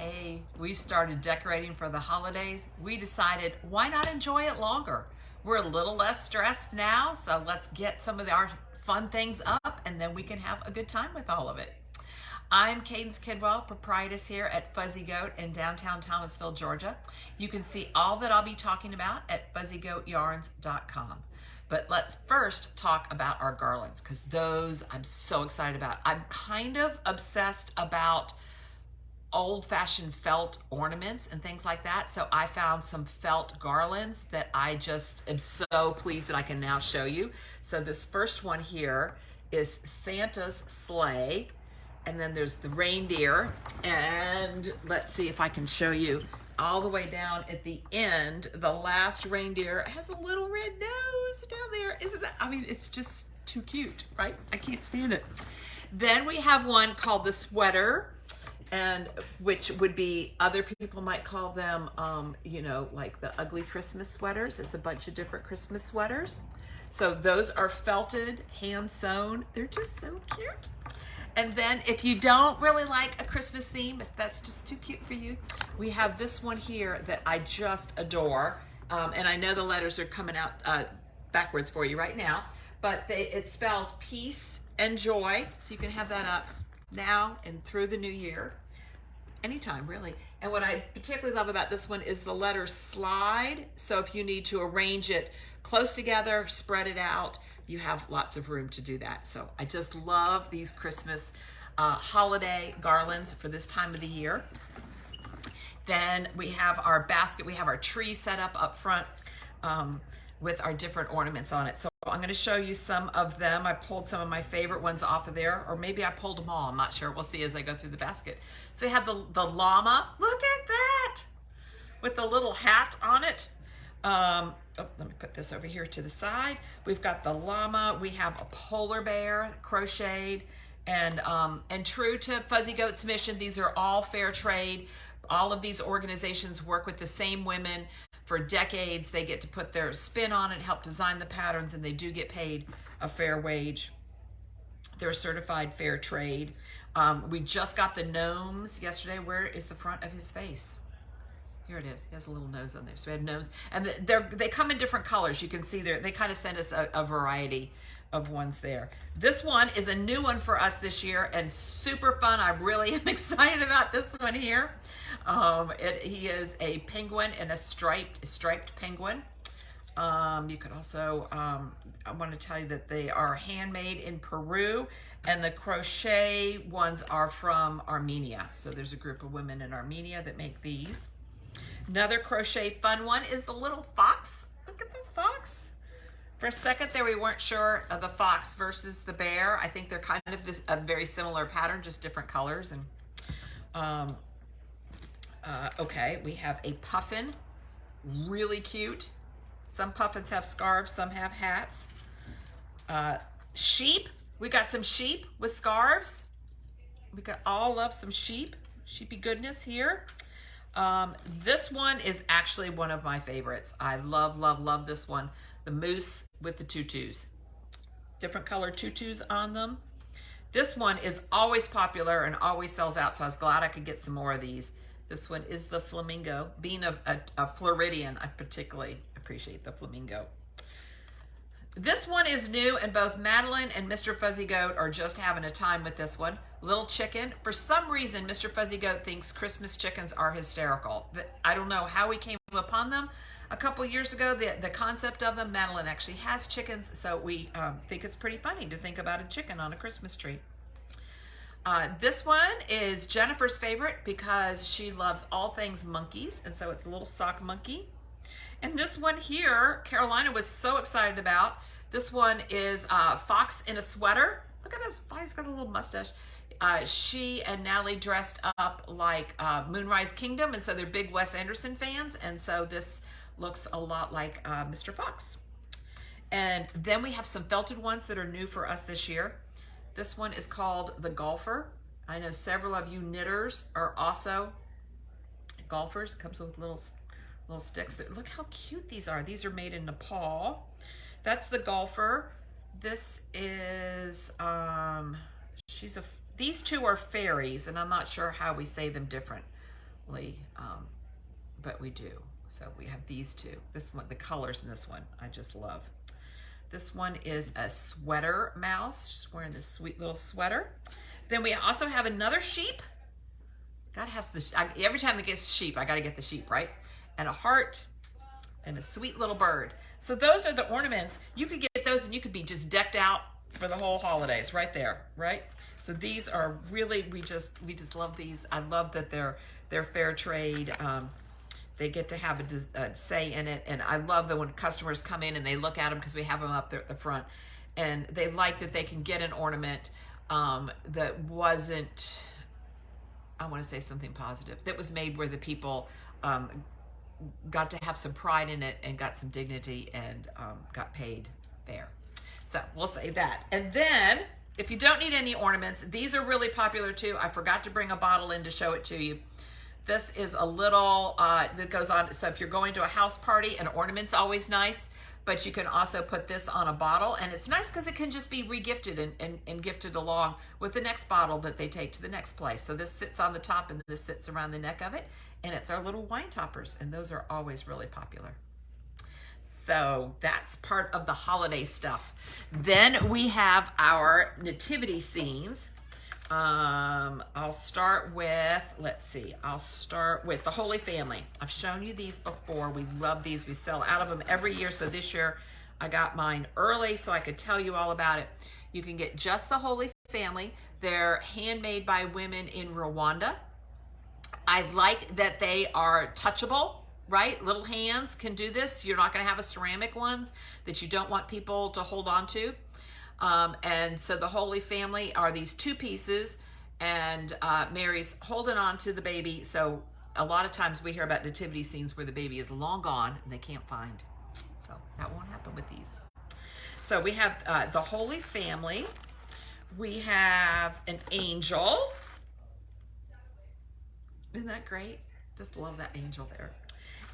Hey, we started decorating for the holidays. We decided why not enjoy it longer? We're a little less stressed now, so let's get some of our fun things up and then we can have a good time with all of it. I'm Cadence Kidwell, proprietress here at Fuzzy Goat in downtown Thomasville, Georgia. You can see all that I'll be talking about at fuzzygoatyarns.com. But let's first talk about our garlands, because those I'm so excited about. I'm kind of obsessed about old-fashioned felt ornaments and things like that. So I found some felt garlands that I just am so pleased that I can now show you. So this first one here is Santa's sleigh. And then there's the reindeer. And let's see if I can show you all the way down at the end. The last reindeer has a little red nose down there. Isn't that, I mean, it's just too cute, right? I can't stand it. Then we have one called the sweater, and which would be, other people might call them, you know, like the ugly Christmas sweaters. It's a bunch of different Christmas sweaters. So those are felted, hand sewn. They're just so cute. And then if you don't really like a Christmas theme, if that's just too cute for you, we have this one here that I just adore. And I know the letters are coming out backwards for you right now, but it spells peace and joy. So you can have that up now and through the new year, anytime really. And what I particularly love about this one is the letters slide. So if you need to arrange it close together, spread it out, you have lots of room to do that. So I just love these Christmas holiday garlands for this time of the year. Then we have our basket, we have our tree set up front with our different ornaments on it. So I'm going to show you some of them. I pulled some of my favorite ones off of there, or maybe I pulled them all. I'm not sure. We'll see as I go through the basket. So we have the llama. Look at that! With the little hat on it. Oh, let me put this over here to the side. We've got the llama. We have a polar bear, crocheted, and true to Fuzzy Goat's mission, these are all fair trade. All of these organizations work with the same women for decades. They get to put their spin on it, help design the patterns, and they do get paid a fair wage. They're certified fair trade. We just got the gnomes yesterday. Where is the front of his face? Here it is. He has a little nose on there. So we have gnomes. And they come in different colors. You can see they kind of send us a variety of ones there. This one is a new one for us this year and super fun. I really am excited about this one here. He is a penguin and a striped penguin. You could also, I want to tell you that they are handmade in Peru, and the crochet ones are from Armenia. So there's a group of women in Armenia that make these. Another crochet fun one is the little fox. Look at the fox. For a second there, we weren't sure of the fox versus the bear. I think they're kind of a very similar pattern, just different colors. And okay, we have a puffin, really cute. Some puffins have scarves, some have hats. Sheep, we got some sheep with scarves. We could all love some sheepy goodness here. This one is actually one of my favorites. I love this one. The moose with the tutus. Different color tutus on them. This one is always popular and always sells out, so I was glad I could get some more of these. This one is the flamingo. Being a Floridian, I particularly appreciate the flamingo. This one is new, and both Madeline and Mr. Fuzzy Goat are just having a time with this one. Little chicken. For some reason, Mr. Fuzzy Goat thinks Christmas chickens are hysterical. I don't know how we came upon them. A couple years ago, the concept of them, Madeline actually has chickens, so we think it's pretty funny to think about a chicken on a Christmas tree. This one is Jennifer's favorite because she loves all things monkeys, and so it's a little sock monkey. And this one here, Carolina was so excited about. This one is Fox in a Sweater. Look at this, he's got a little mustache. She and Natalie dressed up like Moonrise Kingdom, and so they're big Wes Anderson fans, and so this looks a lot like Mr. Fox. And then we have some felted ones that are new for us this year. This one is called the Golfer. I know several of you knitters are also golfers. It comes with little sticks. Look how cute these are. These are made in Nepal. That's the Golfer. This is these two are fairies, and I'm not sure how we say them different. frequently, but we do. So we have these two. This one, the colors in this one, I just love. This one is a sweater mouse, just wearing this sweet little sweater. Then we also have another sheep. Gotta have this, every time it gets sheep, I gotta get the sheep, right? And a heart and a sweet little bird. So those are the ornaments. You could get those and you could be just decked out for the whole holidays right there, right? So these are really, we just love these. I love that they're fair trade. They get to have a say in it. And I love that when customers come in and they look at them, because we have them up there at the front, and they like that they can get an ornament that wasn't, I want to say something positive, that was made where the people got to have some pride in it and got some dignity and got paid fair. So we'll say that. And then if you don't need any ornaments, these are really popular too. I forgot to bring a bottle in to show it to you. This is a little, that goes on, so if you're going to a house party, an ornament's always nice, but you can also put this on a bottle, and it's nice because it can just be regifted and gifted along with the next bottle that they take to the next place. So this sits on the top and this sits around the neck of it, and it's our little wine toppers, and those are always really popular. So that's part of the holiday stuff. Then we have our nativity scenes. I'll start with, let's see, I'll start with the Holy Family. I've shown you these before. We love these. We sell out of them every year. So this year I got mine early so I could tell you all about it. You can get just the Holy Family. They're handmade by women in Rwanda. I like that they are touchable, right? Little hands can do this. You're not going to have a ceramic ones that you don't want people to hold on to. And so the Holy Family are these two pieces, and Mary's holding on to the baby. So a lot of times we hear about nativity scenes where the baby is long gone and they can't find. So that won't happen with these. So we have the Holy Family. We have an angel. Isn't that great? Just love that angel there.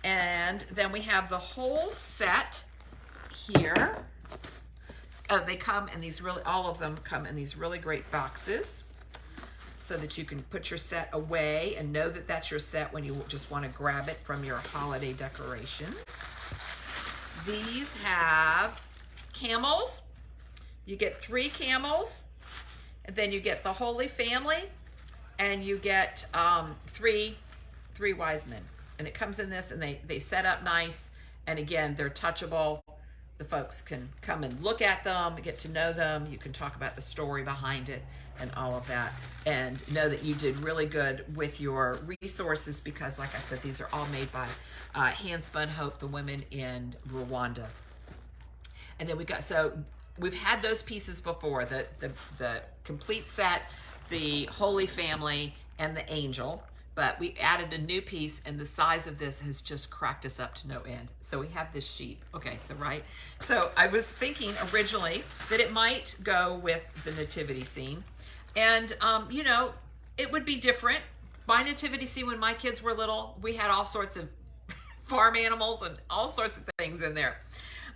And then we have the whole set here. They come in these really, all of them come in these really great boxes so that you can put your set away and know that that's your set when you just want to grab it from your holiday decorations. These have camels. You get 3 camels, and then you get the Holy Family, and you get 3 wise men. And it comes in this, and they set up nice, and again, they're touchable. The folks can come and look at them, get to know them. You can talk about the story behind it and all of that, and know that you did really good with your resources, because like I said, these are all made by Handspun Hope, the women in Rwanda. And then we've had those pieces before, the complete set, the Holy Family, and the angel. But we added a new piece, and the size of this has just cracked us up to no end. So we have this sheep. Okay, so right. So I was thinking originally that it might go with the nativity scene. And, you know, it would be different. My nativity scene when my kids were little, we had all sorts of farm animals and all sorts of things in there.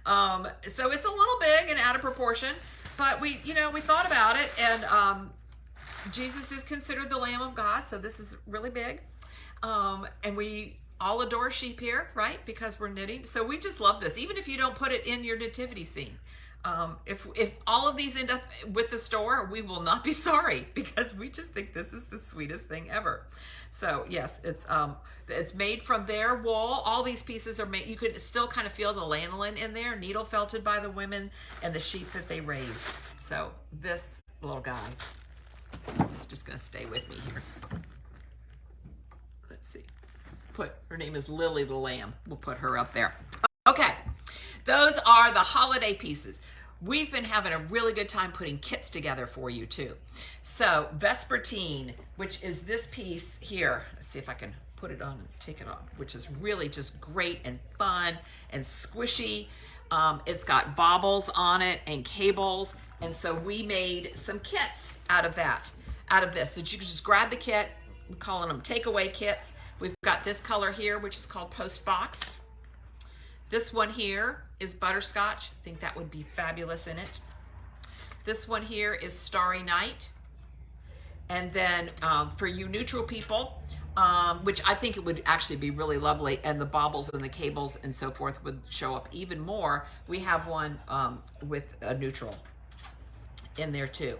So it's a little big and out of proportion. But we thought about it, and Jesus is considered the Lamb of God, so this is really big. And we all adore sheep here, right? Because we're knitting. So we just love this, even if you don't put it in your nativity scene. If all of these end up with the store, we will not be sorry, because we just think this is the sweetest thing ever. So yes, it's made from their wool. All these pieces are made, you could still kind of feel the lanolin in there, needle felted by the women and the sheep that they raise. So this little guy is just going to stay with me here. Let's see. Her name is Lily the Lamb. We'll put her up there. Okay. Those are the holiday pieces. We've been having a really good time putting kits together for you too. So Vespertine, which is this piece here. Let's see if I can put it on and take it off, which is really just great and fun and squishy. It's got baubles on it and cables. And so we made some kits out of this. So you can just grab the kit. We're calling them takeaway kits. We've got this color here, which is called Post Box. This one here is Butterscotch. I think that would be fabulous in it. This one here is Starry Night. And then for you neutral people, which I think it would actually be really lovely, and the baubles and the cables and so forth would show up even more. We have one with a neutral in there too.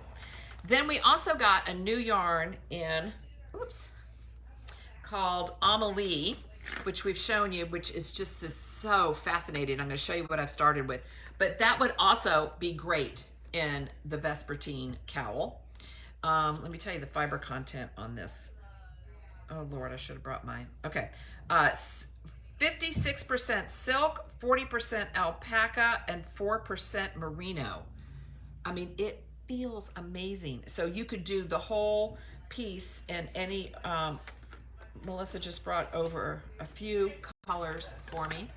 Then we also got a new yarn in, called I'm, which we've shown you, which is just this so fascinating. I'm going to show you what I've started with, but that would also be great in the Vespertine cowl. Let me tell you the fiber content on this. Oh Lord, I should have brought mine. Okay, 56% silk, 40% alpaca, and 4% merino. I mean, it feels amazing. So you could do the whole piece in any, Melissa just brought over a few colors for me.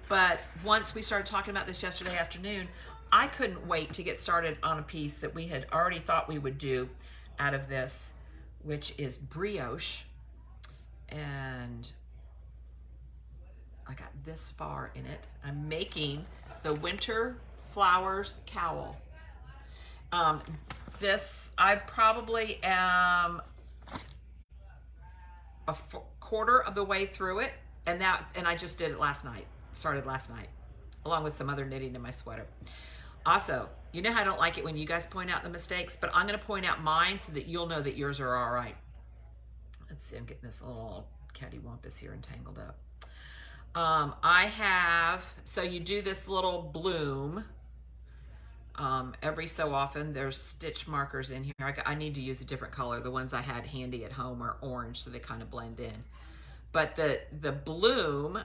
But once we started talking about this yesterday afternoon, I couldn't wait to get started on a piece that we had already thought we would do out of this, which is brioche. And I got this far in it. I'm making the Winter Flowers cowl. This, I probably am a quarter of the way through it, and I just did it last night. Started last night, along with some other knitting in my sweater. Also, you know how I don't like it when you guys point out the mistakes, but I'm going to point out mine so that you'll know that yours are all right. Let's see, I'm getting this little cattywampus here entangled up. I have, so you do this little bloom every so often. There's stitch markers in here. I need to use a different color. The ones I had handy at home are orange, so they kind of blend in. But the bloom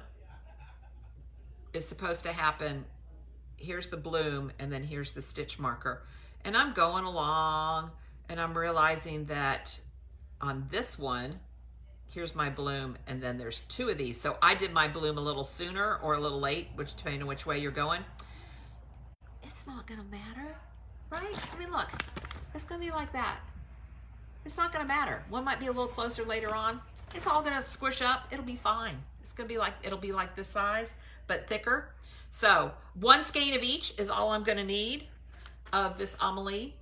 is supposed to happen. Here's the bloom, and then here's the stitch marker. And I'm going along, and I'm realizing that on this one, here's my bloom, and then there's two of these. So I did my bloom a little sooner or a little late, which depending on which way you're going. It's not gonna matter, right? I mean, look, it's gonna be like that. It's not gonna matter. One might be a little closer later on. It's all gonna squish up. It'll be fine. It's gonna be like, it'll be like this size, but thicker. So one skein of each is all I'm gonna need of this Amelie.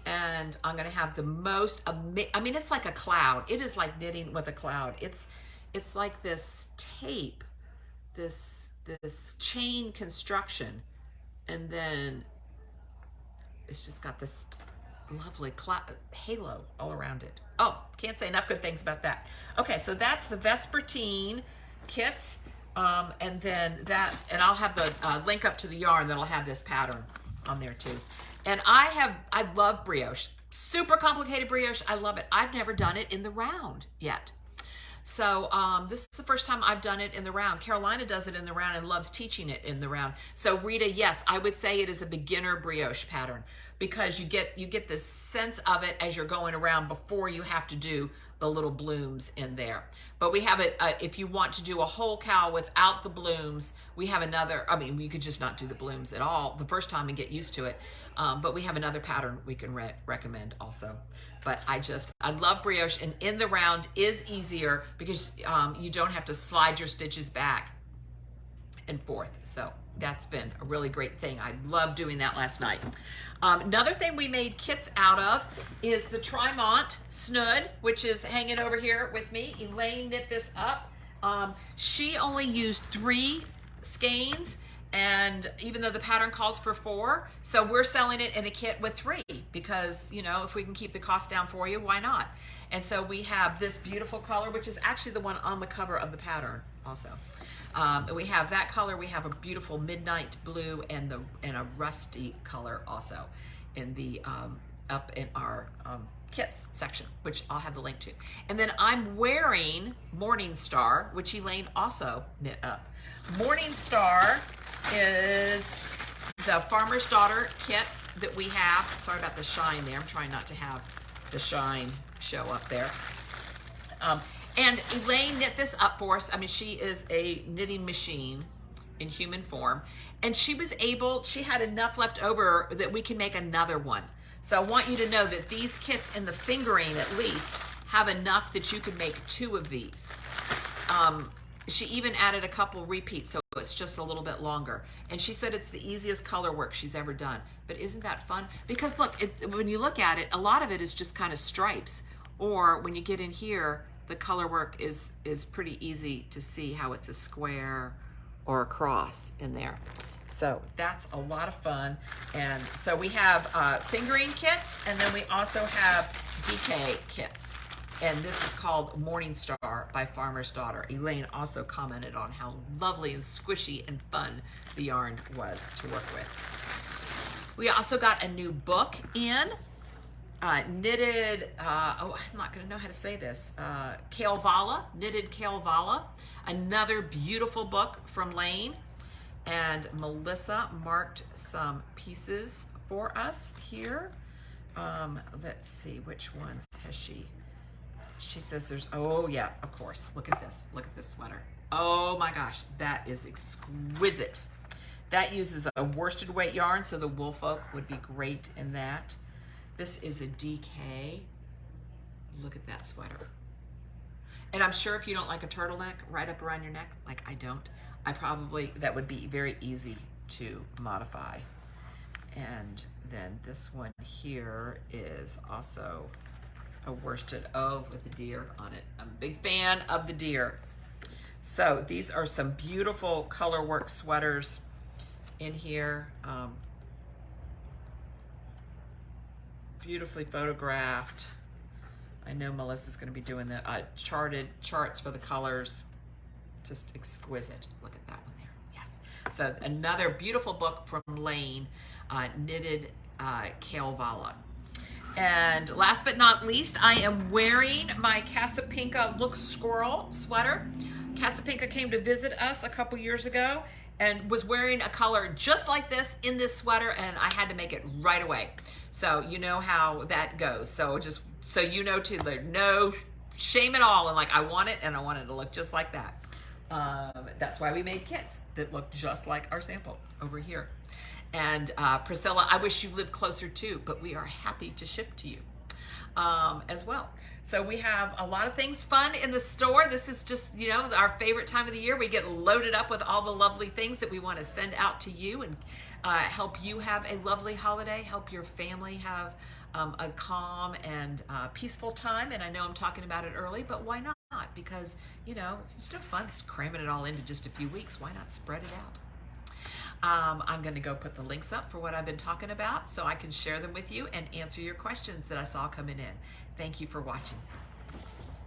And I'm gonna have the most, I mean, it's like a cloud. It is like knitting with a cloud. It's like this tape, this chain construction, and then it's just got this lovely halo all around it. Oh, can't say enough good things about that. Okay, so that's the Vespertine kits, and then that, and I'll have the link up to the yarn that'll have this pattern on there too. And I love brioche, super complicated brioche. I love it. I've never done it in the round yet. So this is the first time I've done it in the round. Carolina does it in the round and loves teaching it in the round. So Rita, yes, I would say it is a beginner brioche pattern because you get the sense of it as you're going around before you have to do the little blooms in there. But we have it, if you want to do a whole cowl without the blooms, we have another, I mean, we could just not do the blooms at all the first time and get used to it. But we have another pattern we can recommend also. But I love brioche, and in the round is easier because you don't have to slide your stitches back and forth. So that's been a really great thing. I loved doing that last night. Another thing we made kits out of is the Trimont Snood, which is hanging over here with me. Elaine knit this up. She only used 3 skeins, and even though the pattern calls for 4, so we're selling it in a kit with 3 because, you know, if we can keep the cost down for you, why not? And so we have this beautiful color, which is actually the one on the cover of the pattern also. We have that color. We have a beautiful midnight blue and a rusty color also in the up in our kits section, which I'll have the link to. And then I'm wearing Morningstar, which Elaine also knit up. Morningstar is the Farmer's Daughter kits that we have. Sorry about the shine there. I'm trying not to have the shine show up there. And Elaine knit this up for us. I mean, she is a knitting machine in human form. And she had enough left over that we can make another one. So I want you to know that these kits in the fingering at least have enough that you can make 2 of these. She even added a couple repeats, so it's just a little bit longer. And she said it's the easiest color work she's ever done. But isn't that fun? Because look, when you look at it, a lot of it is just kind of stripes. Or when you get in here, the color work is pretty easy to see how it's a square or a cross in there. So that's a lot of fun. And so we have fingering kits, and then we also have DK kits. And this is called Morningstar by Farmer's Daughter. Elaine also commented on how lovely and squishy and fun the yarn was to work with. We also got a new book in, knitted, oh, I'm not gonna know how to say this, knitted Kalevala, another beautiful book from Laine. And Melissa marked some pieces for us here. Let's see, which ones has she? She says there's, oh yeah, of course. Look at this sweater. Oh my gosh, that is exquisite. That uses a worsted weight yarn, so the wool folk would be great in that. This is a DK. Look at that sweater. And I'm sure if you don't like a turtleneck right up around your neck, like I don't, that would be very easy to modify. And then this one here is also a worsted, oh, with the deer on it. I'm a big fan of the deer. So these are some beautiful color work sweaters in here. Beautifully photographed. I know Melissa's going to be doing the charts for the colors. Just exquisite. Look at that one there. Yes. So another beautiful book from Laine, knitted Kalevala. And last but not least, I am wearing my Casapinka Look Squirrel sweater. Casapinka came to visit us a couple years ago and was wearing a color just like this in this sweater, and I had to make it right away. So you know how that goes. So just so you know too, there's no shame at all. And like, I want it, and I want it to look just like that. That's why we made kits that look just like our sample over here. And Priscilla, I wish you lived closer too, but we are happy to ship to you as well. So we have a lot of things fun in the store. This is just, you know, our favorite time of the year. We get loaded up with all the lovely things that we want to send out to you and help you have a lovely holiday, help your family have a calm and peaceful time. And I know I'm talking about it early, but why not? Because, you know, it's just no fun. It's cramming it all into just a few weeks. Why not spread it out? I'm going to go put the links up for what I've been talking about so I can share them with you and answer your questions that I saw coming in. Thank you for watching.